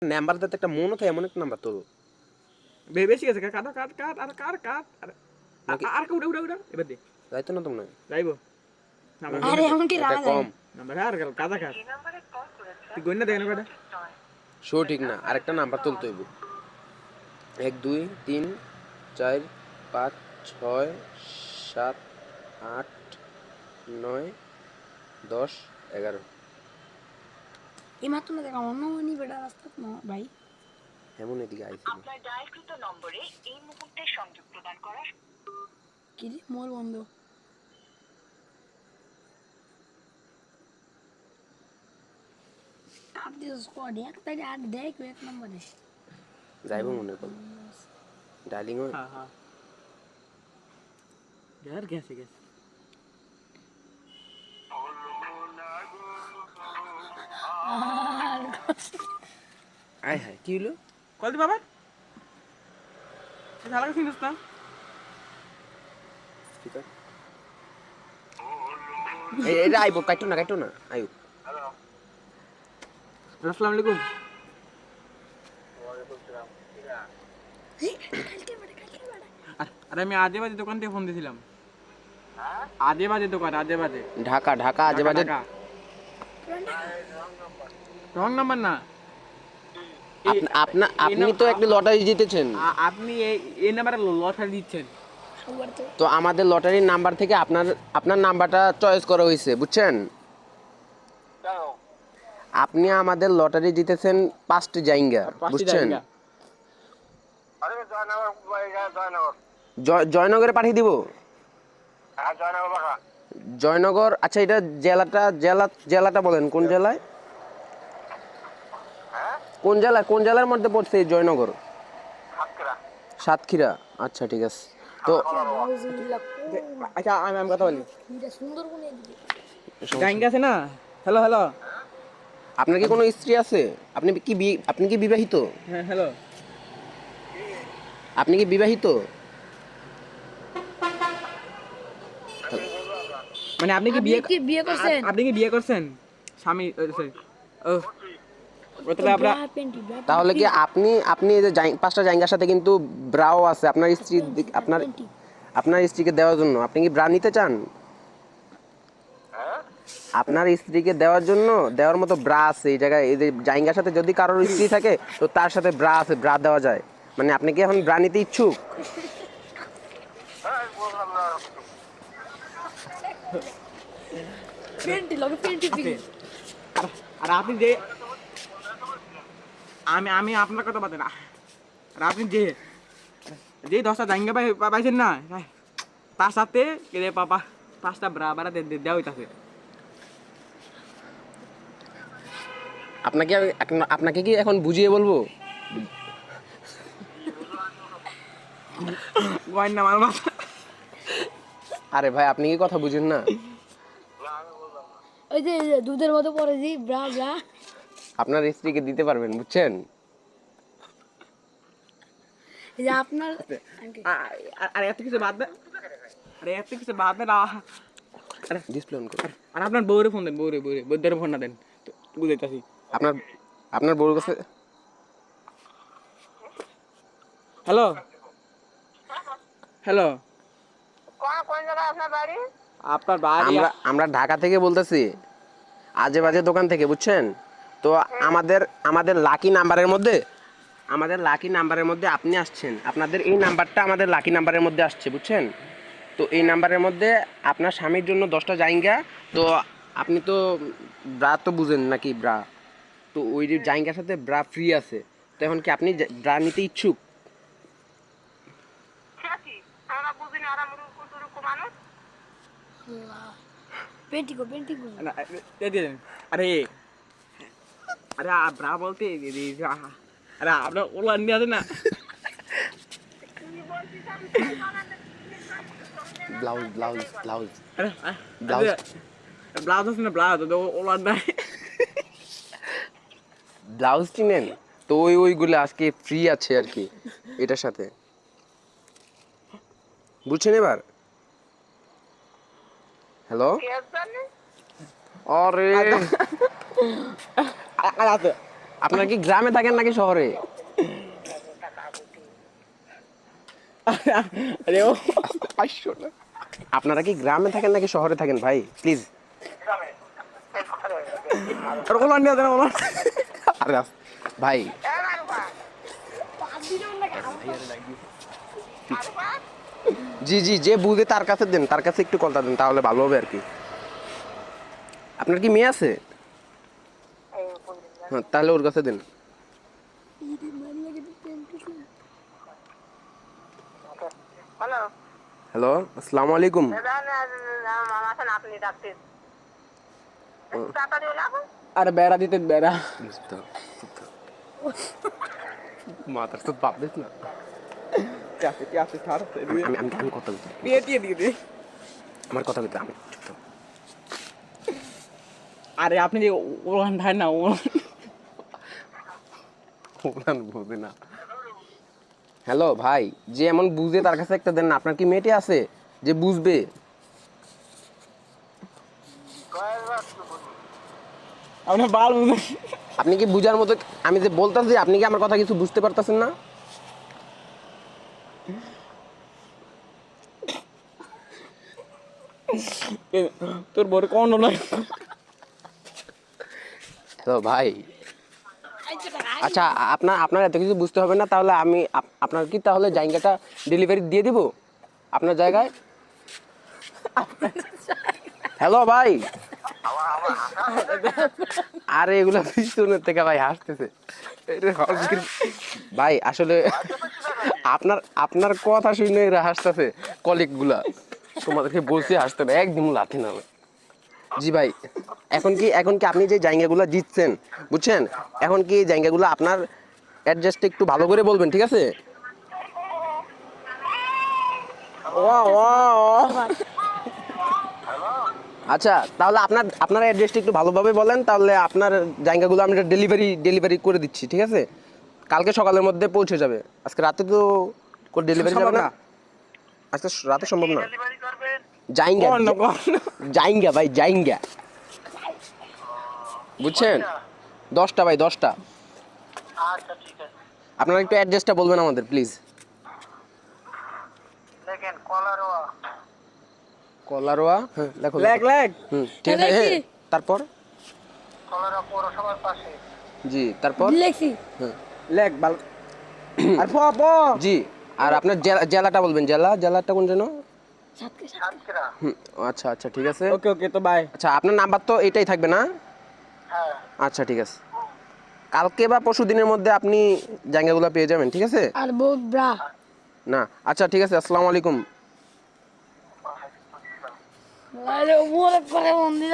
Number দিতে একটা মনে থাকে এমন একটা নাম্বার তোর বেশি গেছে কাট কাট কাট আর কাট কাট আর উড়া উড়া উড়া এবার দে যাইতো না তোমরা যাইবো আরে এমন কি রাখা যায় কম নাম্বার আর কাদা কাট তুই গন্না দেখ না কটা শো ঠিক না আরেকটা নাম্বার তুলতে হইব 1 2 3 4 5 6 7 8 9 10 11 এই মাত্র না দেখা অন্য নি বেটা রাস্তা না ভাই এমন এদিকে আইছে আপনার ডায়ালকৃত নম্বরে এই মুহূর্তে সংযোগ প্রদান করা কি রে মোর বন্ধ কাট দিস স্কোয়াড একটা আর দেখ এক নম্বরে যাইবো মনে কর ডার্লিং হ্যাঁ হ্যাঁ यार कैसे कैसे আয় হায় কি হলো कॉल दे बाबा ये झाला का सीन असता স্পিকার এটা আইবো কাটো না আইও अस्सलाम वालेकुम अरे मैं आधे बजे दुकान থেকে ফোন দিছিলাম आधे बजे दुकान आधे बजे ঢাকা আজে বাজে রং নাম্বার না আপনি তো একটা লটারি জিতেছেন আপনি এই নাম্বারে লটারি দিচ্ছেন তো আমাদের লটারির নাম্বার থেকে আপনার নাম্বারটা চয়েস করা হয়েছে বুঝছেন আপনি আমাদের লটারি জিতেছেন 5টি জায়গা বুঝছেন জয়নগরে পাঠিয়ে দিব জয়নগর আচ্ছা এটা জেলাটা বলেন কোন জেলায় কোন জেলার মধ্যে পড়ছে এই জয়নগর সাতক্ষীরা আচ্ছা ঠিক আছে তো আচ্ছা আমি কথা বলি এটা সুন্দরবন এদিকে জায়গা আছে না হ্যালো হ্যালো আপনার কি কোনো স্ত্রী আছে আপনি কি বিবাহিত হ্যাঁ হ্যালো আপনি কি বিবাহিত মানে আপনি কি বিয়ে বিয়ে করছেন আপনি কি বিয়ে করছেন স্বামী ও তাহলে আপনার তাহলে কি আপনি এই যে 5টা জায়গার সাথে কিন্তু ব্রাও আছে আপনার স্ত্রী আপনার স্ত্রীকে দেওয়ার জন্য আপনি কি ব্রা নিতে চান আপনার স্ত্রীকে দেওয়ার মতো ব্রা আছে এই জায়গায় এই যে জায়গার সাথে যদি কারোর স্ত্রী থাকে তো তার সাথে ব্রা আছে ব্রা দেওয়া যায় মানে আপনি কি এখন ব্রা নিতে ইচ্ছুক আর আপনি যে আমি আপনার কথা বলতে না আর আপনি যে 10টা জায়গা পাইছেন না তার সাথে রে পাপা 5টা ব্রা দেওয়া হইতাছে আপনাকে কি এখন বুঝিয়ে বলবো গয়না মার মাথা আরে ভাই আপনি কি কথা বুঝেন না ওই যে দুধের মতো পরে দি ব্রা ব্রা আপনার স্ত্রীকে দিতে পারবেন বুঝছেন এই যে আপনার আর এত কিছু বাদ দেন না আরে ডিসপ্লে অন করুন আর আপনার বউরে ফোন দেন বউরে ফোন না দেন তো বুঝাইতাছি আপনার বউর কাছে হ্যালো কোন জায়গায় আপনার বাড়ি আপনার বাড়ি আমরা ঢাকা থেকে বলতেছি আজে বাজে দোকান থেকে বুঝছেন তো আমাদের লাকি নাম্বারের মধ্যে আপনি আসছেন আপনাদের এই নাম্বারটা আমাদের লাকি নাম্বারের মধ্যে আসছে বুঝছেন তো এই নাম্বারের মধ্যে আপনার স্বামীর জন্য 10টা জায়গা তো আপনি তো ব্রা তো বুঝেন নাকি ব্রা তো ওই জায়গার সাথে ব্রা ফ্রি আছে তো এখন কি আপনি ব্রা নিতে ইচ্ছুক পেন্টিকো আরে ব্রা বলতে আরে আপনার ওলান নিয়ে আছে না ব্লাউজ আছে না ব্লাউজ ওলান নাই ব্লাউজ কিনেন তো ওইগুলো আজকে ফ্রি আছে আর কি এটার সাথে বুঝছেন এবার হ্যালো আরে আছে আপনারা কি গ্রামে থাকেন নাকি শহরে? আরে ও আপনারা কি গ্রামে থাকেন নাকি শহরে থাকেন ভাই প্লিজ? আর ওলান নিয়ে দেন ওলান। আরে ভাই জি জি, যে বুঝে তার কাছে দেন, তার কাছে একটু কলটা দেন, তাহলে ভালো হবে আর কি। আপনার কি মেয়ে আছে? হ্যাঁ, তাহলে ওর কাছে দেন। হ্যালো হ্যালো, আসসালামু আলাইকুম। আপনি ডাকতেন তাড়াতাড়ি হলে এখন আরে বেড়া দিতে বেড়া। মাথার তো বাপ দিস না। কে আছে ছাড় আমি কথা বলছি, দিয়ে দিয়ে দিয়ে দে। আমার কথা বলতে আমি চুপ থাক। আরে আপনি যে ওলান ধার না ওনার বুঝে না। হ্যালো ভাই, যে এমন বুঝে তার কাছে একটা দেন না। আপনার কি মেয়েটি আছে যে বুঝবে? আপনার বাল বুঝে। আপনি কি বুঝার মতো, আমি যে বলতেছি আপনি কি আমার কথা কিছু বুঝতে পারতেছেন না? তোর বড় কোন না তো ভাই আচ্ছা, আপনার এত কিছু বুঝতে হবে না। তাহলে আমি আপনার কি তাহলে জায়গাটা ডেলিভারি দিয়ে দিব আপনার জায়গায়? হ্যালো ভাই, আরে এগুলা পিছনের থেকে ভাই হাসতেছে। ভাই আসলে আপনার কথা শুনে এরা হাসতেছে, কলিগ গুলা। তোমাদেরকে বলছি হাসতে হবে, একদম লাথি না। জি ভাই, এখন কি আপনি যে জায়গাগুলো জিতছেন, বুঝছেন, এখন কি এই জায়গাগুলো আপনার অ্যাডজাস্ট একটু ভালো করে বলবেন, ঠিক আছে? আচ্ছা, তাহলে আপনার অ্যাড্রেসটা একটু ভালোভাবে বলেন, তাহলে আপনার জায়গাগুলো আমরা ডেলিভারি করে দিচ্ছি, ঠিক আছে? কালকে সকালের মধ্যে পৌঁছে যাবে। আজকে রাতে তো ডেলিভারি যাবে না, আজকে রাতে সম্ভব না। ডেলিভারি করবেন জাইঙ্গা ভাই, জাইঙ্গা, বুঝছেন? 10টা ভাই, 10টা। আচ্ছা ঠিক আছে আপনারা একটু অ্যাড্রেসটা বলবেন আমাদের প্লিজ। দেখেন কলারোয়া কলারোয়া, হ্যাঁ লেখো। লেগ লেগ ঠিক আছে, হ্যাঁ, তারপর? কলারোয়া পৌরসভার পাশে জি, তারপর? লেখছি হ্যাঁ লেগ বাল আর প প জি। আর আপনার জেলাটা বলবেন, জেলাটা কোন যেন? সাতক্ষীরা আচ্ছা আচ্ছা, ঠিক আছে। ওকে ওকে তো বাই। আচ্ছা, আপনার নাম্বার তো এটাই থাকবে না? হ্যাঁ আচ্ছা ঠিক আছে, কালকে বা পরশু দিনের মধ্যে আপনি জায়গাগুলো পেয়ে যাবেন, ঠিক আছে? আর বহুত ব্রা না আচ্ছা ঠিক আছে, আসসালামু আলাইকুম। আরে ওরে করে মন্দির